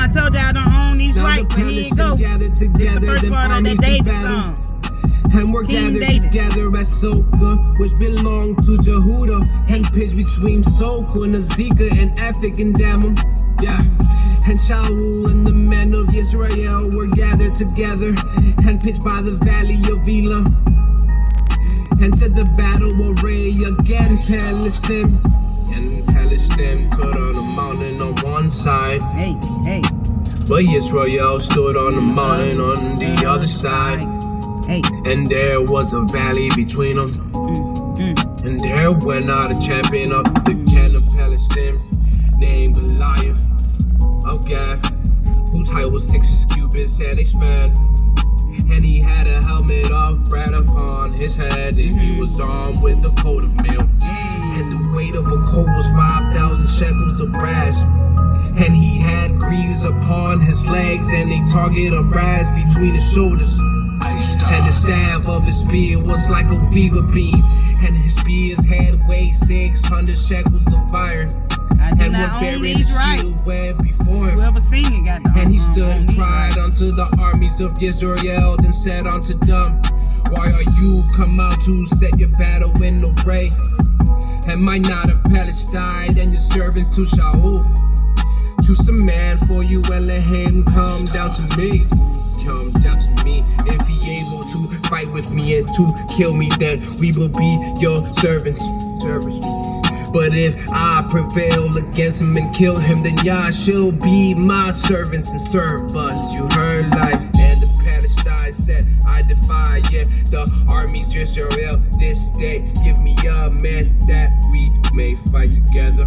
I told you I don't own these rights, but here you go. This is the first part of that David song. And we're King gathered David. together at Soka, which belonged to Jehuda. And pitched between Soka and Azekah and Ephik and Damon. Yeah. And Shaul and the men of Israel were gathered together and pitched by the valley of Elah. And to the battle array again, Palestine. And Palestine stood on a mountain on one side. Hey. But Israel stood on a mountain on the other side. Hey. And there was a valley between them. And there went out a champion of the clan of Palestine, named Goliath of Gath, whose height was 6 cubits and a span. And he had a helmet of bread upon his head, and he was armed with a coat of mail. And the weight of a coat was 5,000 shekels of brass. And he had greaves upon his legs, and a target of brass between his shoulders. And the staff of his spear was like a weaver beam, and his spear's head weighed 600 shekels of iron. I do And not what own buried these his rights. shield went before him. Whoever sing it got the And he stood own and these cried rights. unto the armies of Israel, then said unto them, why are you come out to set your battle in array? Am I not of Palestine and your servants to Shaul? Choose a man for you and let him come down to me. Come down to me. If he able to fight with me and to kill me, then we will be your servants. But if I prevail against him and kill him, then y'all shall be my servants and serve us. You heard like, and the Palestine said, I defy the armies of Israel this day. Give me a man that we may fight together.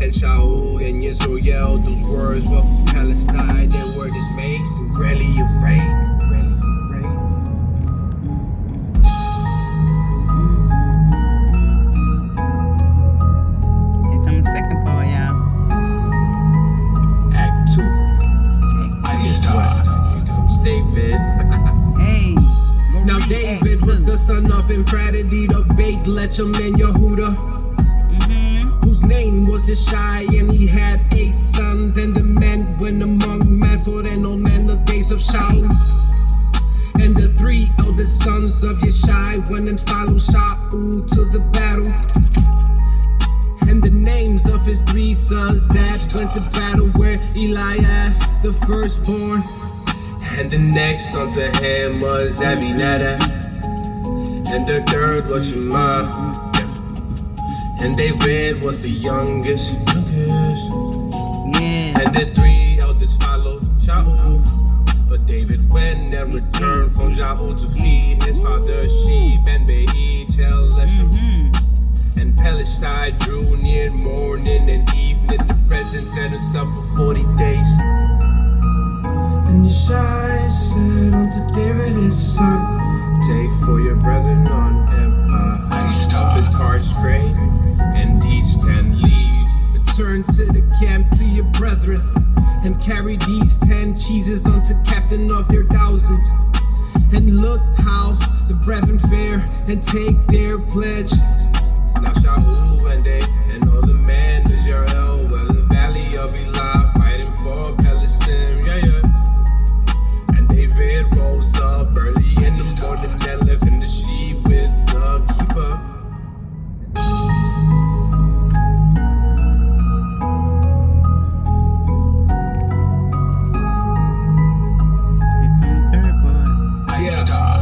And Shaul and Israel, those words were for Palestine. They were dismayed and greatly afraid. Here comes the second part, y'all. Act 2. Here comes David. Hey. Now David was the son of Ephraim of Beit Lechem and Yehuda, whose name was Ishai, and he had 8 sons. And the men went among Manford and old men the days of Shaul. And the 3 eldest sons of Yeshai went and followed Shaul to the battle. And the names of his 3 sons that went to battle were Eliab, the firstborn. And the next unto him was Abinadab. And the third was Shema. And David was the youngest. Yes. And the 3 eldest followed Shaul. But David went and returned from Shaul to feed his father's sheep. And Beit Lechem. And Palestine drew near morning and evening, the presence and himself for 40 days. And Yeshai said unto David his son, take for your brethren on empire of the parched grain, and these 10 leaves. Return to the camp to your brethren, and carry these 10 cheeses unto captain of their thousands. And look how the brethren fare, and take their pledge. Now Shaul and they and all the men of Israel were in the valley of Elah, fighting for Palestine. And David rose up early in the morning and left in the sheep with the keeper.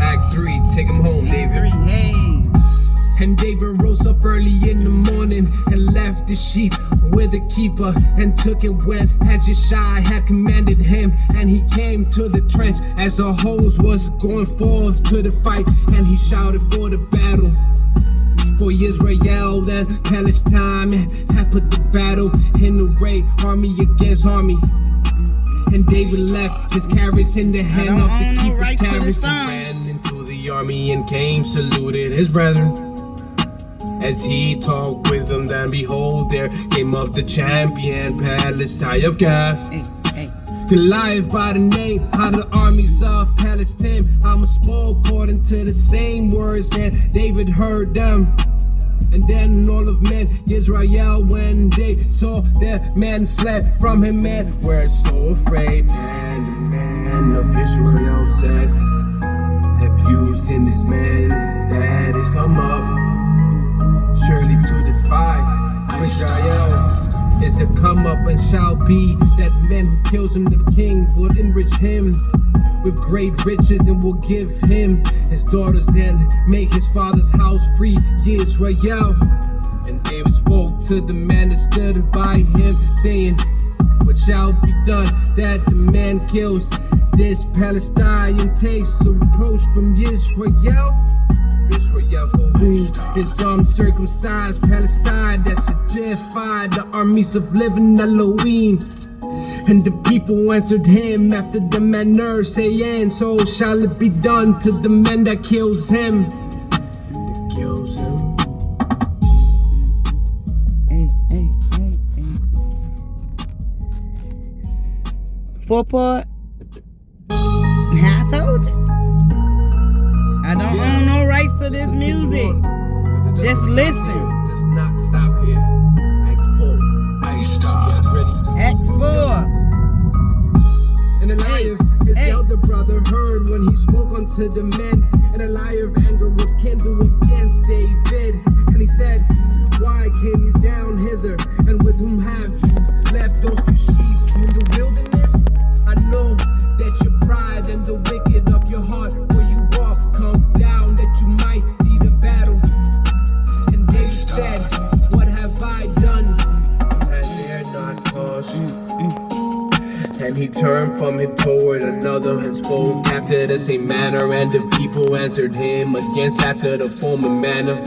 Act 3, take him home, David. Hey. And David rose up early in the morning and left the sheep with the keeper, and took it wet as Yeshai had commanded him. And he came to the trench as the host was going forth to the fight, and he shouted for the battle. For Israel and Palestine had put the battle in array, army against army. And David left his carriage in the hand of the keeper carriage, and ran into the army and came, saluted his brethren. As he talked with them, then behold, there came up the champion, Palestine of Gath. Goliath by the name, out of the armies of Palestine. I'm a spoke according to the same words that David heard them. And then all of men, Israel, when they saw their man fled from him, man, were so afraid. And the man of Israel said, have you seen this man that has come up? Surely to defy Israel is a come up, and shall be that man who kills him, the king will enrich him with great riches, and will give him his daughters and make his father's house free, Israel. And David spoke to the man that stood by him, saying, what shall be done that the man kills this Palestine and takes a reproach from Israel? Israel for who is uncircumcised Palestine that should defy the armies of living Elohim. And the people answered him after the manner, saying, so shall it be done to the man that kills him. That kills him. Four-part. I told you. I don't own no rights to this music. Just listen. Does not stop here. Act 4. Act 4. And Eliab, his elder brother, heard when he spoke unto the men. And Eliab's anger was kindled against David. And he said, why came you down hither? And with whom have you left those two sheep in the wilderness? I know that your pride and the wicked of your heart where you walk come down that you might see the battle. And David said, what have I done? And they're not cause you. And he turned from him toward another and spoke after the same manner. And the people answered him against after the former manner.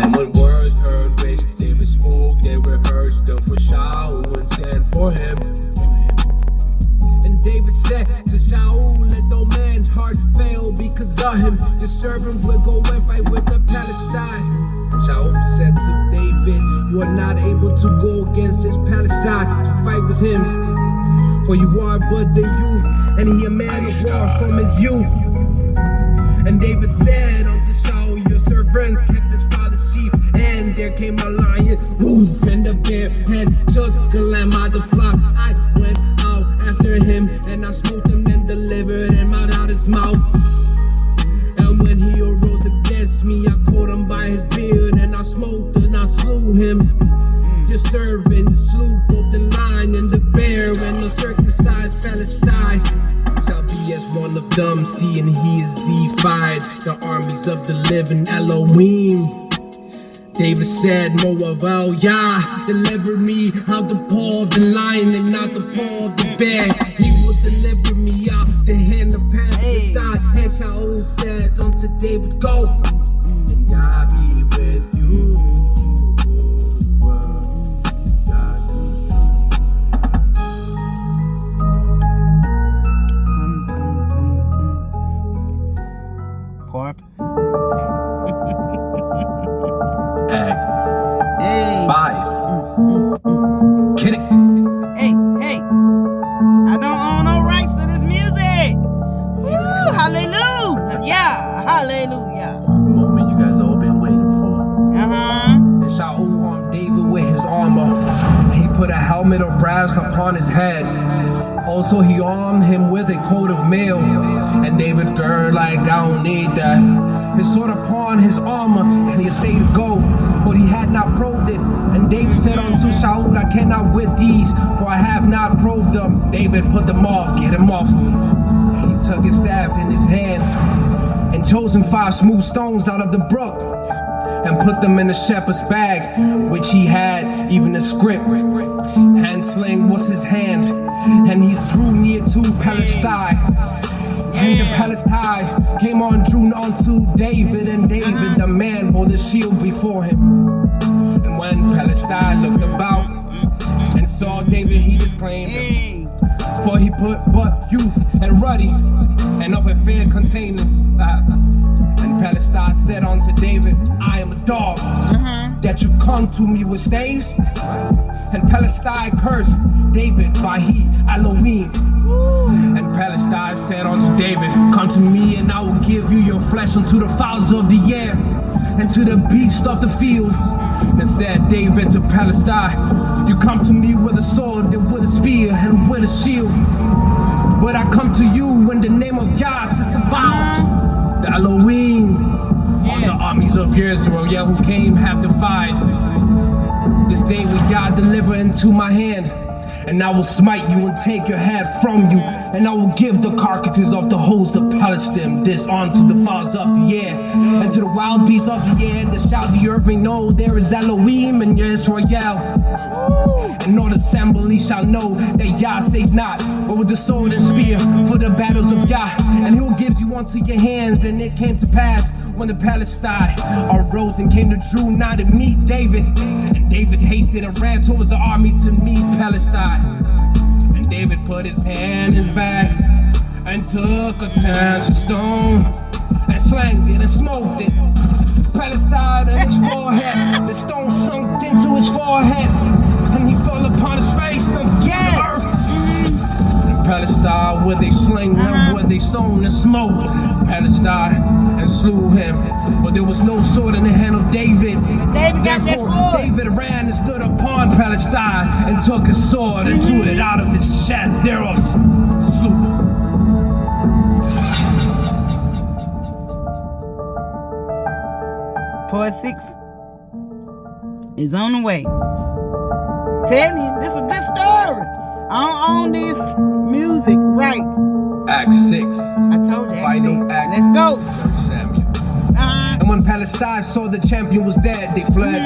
And when words heard which David spoke, they were heard still for Shaul and sent for him. And David said to Shaul, let no man's heart fail because of him. The servant will go and fight with the Palestine. And Shaul said to David, you are not able to go against this Palestine to fight with him, for you are but the youth, and he a man of war from his youth. And David said unto Shaul, your servants kept his father's sheep, and there came a lion, woof, and the bear, and took the lamb out the flock. I went out after him, and I smote him and delivered him out his mouth. And when he arose against me, I caught him by his beard, and I smote and I slew him. Your servant slew both the lion and the bear, and the circumcised Palestine shall be as one of them, seeing he is defied the armies of the living Elohim. David said, Moab, Yah, deliver me out the paw of the lion and not the paw of the bear. He will deliver me out the hand of Palestine. And Shaul said unto David, go, and Yah be with you. Act 5. Kidding. Hey. I don't own no rights to this music. Woo, hallelujah. Hallelujah. The moment you guys all been waiting for. And Shaul armed David with his armor. He put a helmet of brass upon his head. Also he armed him with a coat of mail. And David girded like, I don't need that. His sword upon his armor, and he essayed to go, for he had not probed it. And David said unto Shaul, I cannot with these, for I have not probed them. David put them off, get him off me. He took his staff in his hand, and chose him 5 smooth stones out of the brook, and put them in the shepherd's bag, which he had, even a scrip. Handsling was his hand, and he drew near to Palestine. And the Palestine came on, drew unto David, and David, the man, bore the shield before him. And when Palestine looked about and saw David, he disclaimed him, for he put but youth and ruddy, and of a fair containers. And Palestine said unto David, I am a dog, that you come to me with staves. And Palestine cursed David by he Elohim. And Palestine said unto David, come to me, and I will give you your flesh unto the fowls of the air, and to the beast of the field. And said David to Palestine, you come to me with a sword and with a spear and with a shield, but I come to you in the name of God to survive the Elohim. All the armies of Israel, yeah, who came have to fight. This day will God deliver into my hand, and I will smite you and take your head from you, and I will give the carcasses of the hosts of Palestine this unto the fowls of the air, and to the wild beasts of the air, that shall the earth may know there is Elohim in Israel. And all the assembly shall know that Yah saved not, but with the sword and spear for the battles of Yah, and he will give you unto your hands. And it came to pass, when the Palestine arose and came to Drew nigh to meet David, and David hasted and ran towards the army to meet Palestine. And David put his hand in bag and took a tension stone and slanged it and smoked it. Palestine in his forehead, the stone sunk into his forehead, and he fell upon his face on the earth. And Palestine, where they sling him, where they stone and smoke Palestine and slew him. But there was no sword in the hand of David. Therefore David ran and stood upon Palestine and took his sword and drew it out of his shaft thereof, slew him. Part 6 is on the way. Tell you, this is a good story. I don't own this music rights. Act 6. I told you, Final act. Let's go. Samuel. And when Palestine saw the champion was dead, they fled.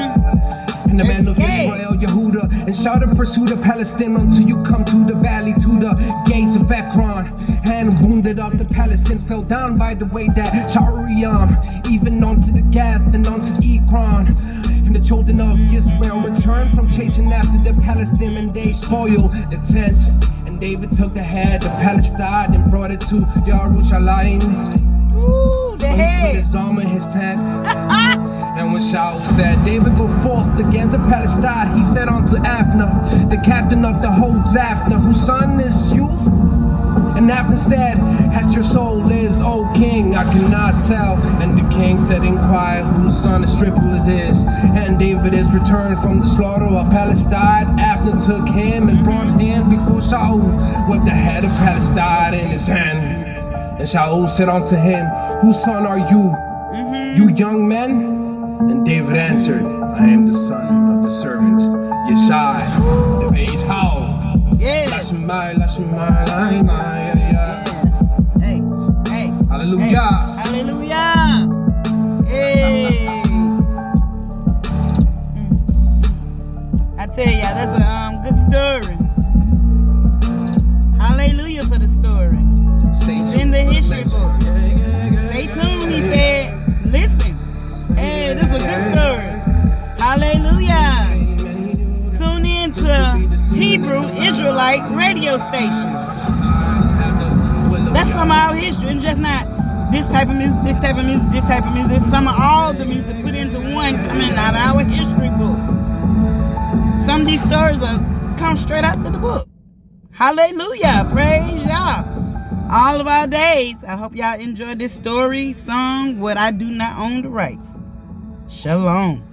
And the men of Israel, Yehuda, and shouted, pursue the Palestine until you come to the valley, to the gates of Ekron. And wounded of the Palestine fell down by the way that Shariam, even onto the Gath and onto Ekron. And the children of Israel returned from chasing after the Palestine, and they spoiled the tents. And David took the head of Palestine and brought it to Yerushalayim. Ooh, the head. He put his arm in his tent. And when Shaul said, David, go forth against the Palestine, he said unto Abner, the captain of the hosts, Abner, whose son is youth. And Abner said, as your soul lives, O king, I cannot tell. And the king said, inquire whose son is triple it is. And David is returned from the slaughter of Palestine. Abner took him and brought him before Shaul with the head of Palestine in his hand. And Shaul said unto him, whose son are you, you young men? And David answered, I am the son of the servant Yeshai, the base house. Hey, hey. Hallelujah. Hallelujah. Hey. I tell ya, that's a good story. Hallelujah for the story. It's in the history book. Stay tuned, he said. Listen. Hey, this is a good story. Hallelujah. Tune in to Hebrew Israelite radio station. That's some of our history. It's just not this type of music, this type of music, this type of music. It's some of all the music put into one coming out of our history book. Some of these stories come straight out of the book. Hallelujah. Praise Yah. All of our days. I hope y'all enjoyed this story, song, What I Do Not Own the Rights. Shalom.